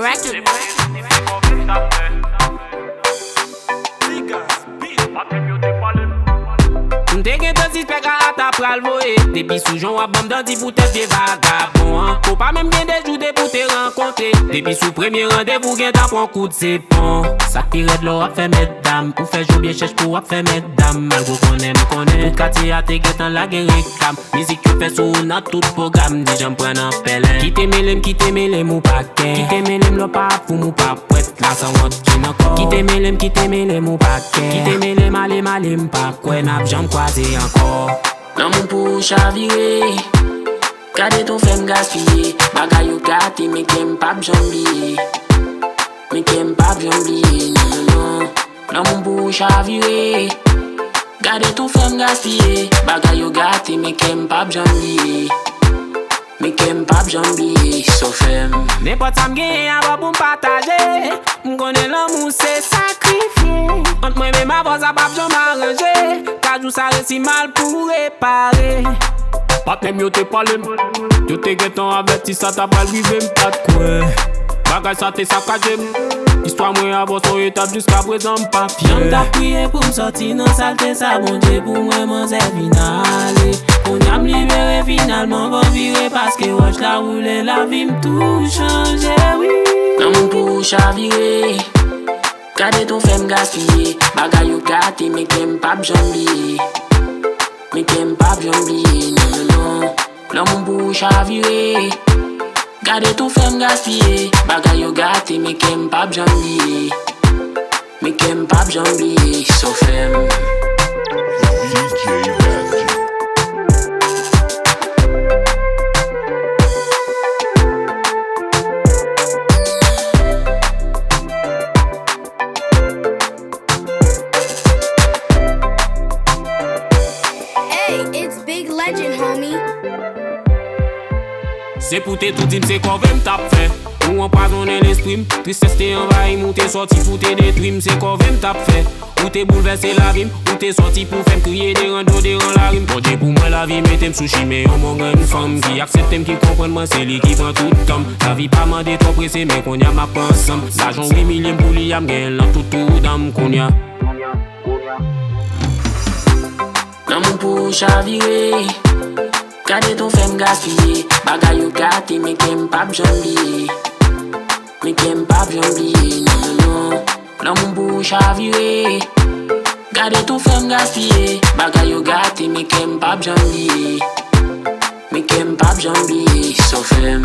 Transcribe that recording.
record. Mte gen te si pek a ata pral voye. Depi sou a bam dan di pou te vie vagabond. Faut pas même gen de joude pou te rencontre. Depi sou premier rendez-vous gen ta pran coup de zépon. Sak pi red lo ap fe mesdames. Ou fe jou bien chèche pou ap fe mesdames. Malgo konen tout kati a te getan la gen reklam. Mizik yo fe sou nan tout program. Di jam pren an pelen. Kite melem ou pa ken. Kite melem lo pa pou mou pa pwet. La san wot ki nan kor. Kite melem ou pa ken. Kite melem ale mpa kwen ap jam kwaze ankor. Nan moun pou chavire. Kade ton fem gaspiller. Bagay yo gati me kem pap jambiye. Me kem pap jambiye. Non. Nan moun pou chavire. Kade ton fem gaspiller. Bagay yo gati me kem pap jambiye. Me kem pap jambiye. So fem N'importe sa m'gen ava pou m'partaje. M'konnen l'amour c'est sacrifié. Entre moi et ma voix ça pap jam arranger. Kajou sa resi mal pour réparer. Patem yo te palem. Yo te getan averti sa ta pral vive m'pas de quoi. Bagay sa te sakajem. Histoire moi avon son étape jusqu'à présent m'pas fier. J'en t'a prié pour m'sorti nan salte sa bon Dieu pour moi m'en finale. On y a m'libéré finalement va virer parce que watch la roule la vie m'tout changé oui. Nan moun pou chavire. Kade ton fem gaspiller. Bagay yo gati me kem pap jambiye. Me kem pap jambiye non. Nan moun pou chavire. Kade ton fem gaspiller. Bagay yo gati me kem pap jambiye. Me kem pap jambiye. So fem It's Big Legend, homie. c'est pour te tout dim c'est qu'on veut m'tap fait. Ou empoisonner l'esprit. Tristesse te envahi ou te sorti pour te détruire. C'est qu'on veut m'tap fait. Ou te bouleverser la vie. Ou te sorti pour faire crier des randos derrière la rime. Bon Dieu pour moi la vie mettez m'souchi. Mais on m'en une femme qui accepte qui comprenne moi c'est lui qui prend tout le temps. La vie pas mandé trop pressé mais qu'on y a ma pas ensemble. L'argent 8 millions pour lui yam gen l'an tout dame qu'on y a. Nan moun pou chavire. Kade ton fem gaspiller. Bagay yo gati me kem pap jambiye. Me kem pap jambiye non. Nan moun pou chavire. Kade ton fem gaspiller. Bagay yo gati me kem pap jambiye. Me kem pap jambiye. So fem